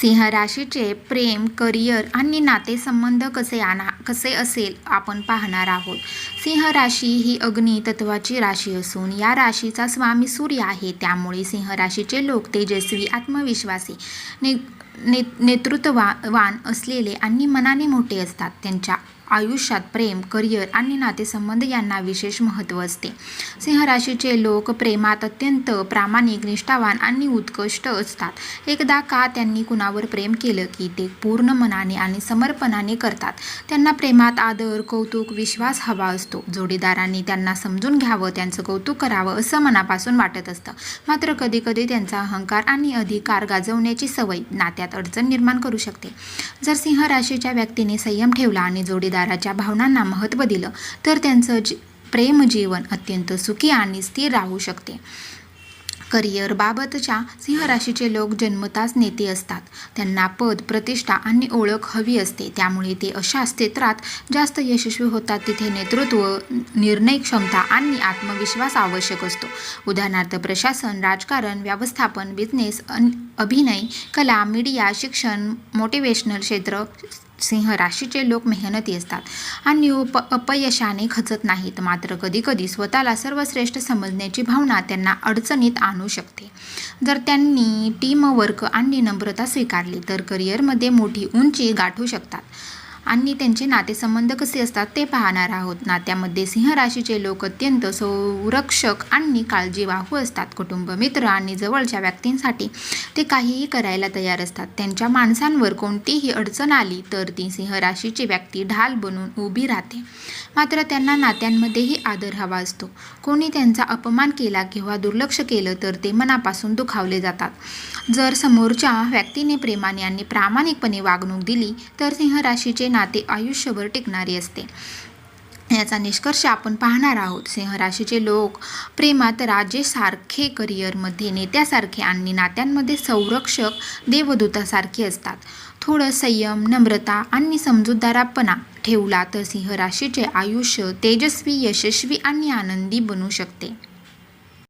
सिंह राशीचे प्रेम, career आणि नातेसंबंध कसे असेल आपण पाहणार आहोत. सिंह राशी ही अग्नी तत्वाची राशी असून या राशीचा स्वामी सूर्य आहे. त्यामुळे सिंह राशीचे लोक तेजस्वी, आत्मविश्वासी, नेतृत्ववान असलेले आणि मनाने मोठे असतात. त्यांच्या आयुष्यात प्रेम, करिअर आणि नातेसंबंध यांना विशेष महत्त्व असते. सिंह राशीचे लोक प्रेमात अत्यंत प्रामाणिक, निष्ठावान आणि उत्कृष्ट असतात. एकदा का त्यांनी कुणावर प्रेम केलं की ते पूर्ण मनाने आणि समर्पणाने करतात. त्यांना प्रेमात आदर, कौतुक, विश्वास हवा असतो. जोडीदारांनी त्यांना समजून घ्यावं, त्यांचं कौतुक करावं असं मनापासून वाटत असतं. मात्र कधीकधी त्यांचा अहंकार आणि अधिकार गाजवण्याची सवय नात्यात अडचण निर्माण करू शकते. जर सिंह राशीच्या व्यक्तीने संयम ठेवला आणि जोडीदाराच्या भावनांना महत्त्व दिलं तर त्यांचं प्रेमजीवन अत्यंत सुखी आणि स्थिर राहू शकते. करिअर बाबतच्या सिंह राशीचे लोक जन्मताच नेते असतात. त्यांना पद, प्रतिष्ठा आणि ओळख हवी असते. त्यामुळे ते अशा क्षेत्रात जास्त यशस्वी होतात जिथे नेतृत्व, निर्णय क्षमता आणि आत्मविश्वास आवश्यक असतो. उदाहरणार्थ प्रशासन, राजकारण, व्यवस्थापन, बिझनेस, अभिनय, कला, मीडिया, शिक्षण, मोटिवेशनल क्षेत्र. सिंह राशीचे लोक मेहनती असतात आणि अपयशाने खचत नाहीत. मात्र कधीकधी स्वतःला सर्वश्रेष्ठ समजण्याची भावना त्यांना अडचणीत आणू शकते. जर त्यांनी टीमवर्क आणि नम्रता स्वीकारली तर करिअरमध्ये मोठी उंची गाठू शकतात. आणि त्यांचे नातेसंबंध कसे असतात ते पाहणार आहोत. नात्यामध्ये सिंह राशीचे लोक अत्यंत संरक्षक आणि काळजीवाहू असतात. कुटुंब, मित्र आणि जवळच्या व्यक्तींसाठी ते काहीही करायला तयार असतात. त्यांच्या माणसांवर कोणतीही अडचण आली तर ती सिंह राशीची व्यक्ती ढाल बनून उभी राहते. मात्र त्यांना नात्यांमध्येही आदर हवा असतो. कोणी त्यांचा अपमान केला किंवा दुर्लक्ष केलं तर ते मनापासून दुखावले जातात. जर समोरच्या व्यक्तीने प्रेमाने आणि प्रामाणिकपणे वागणूक दिली तर सिंह राशीचे नाते आयुष्यभर टिकणारे असते. याचा निष्कर्ष आपण पाहणार आहोत. सिंह राशीचे लोक प्रेमात राजेसारखे, करिअरमध्ये नेत्यासारखे आणि नात्यांमध्ये संरक्षक, देवदूतासारखे असतात. थोडं संयम, नम्रता आणि समजूतदारपणा ठेवला तर सिंह राशीचे आयुष्य तेजस्वी, यशस्वी आणि आनंदी बनू शकते.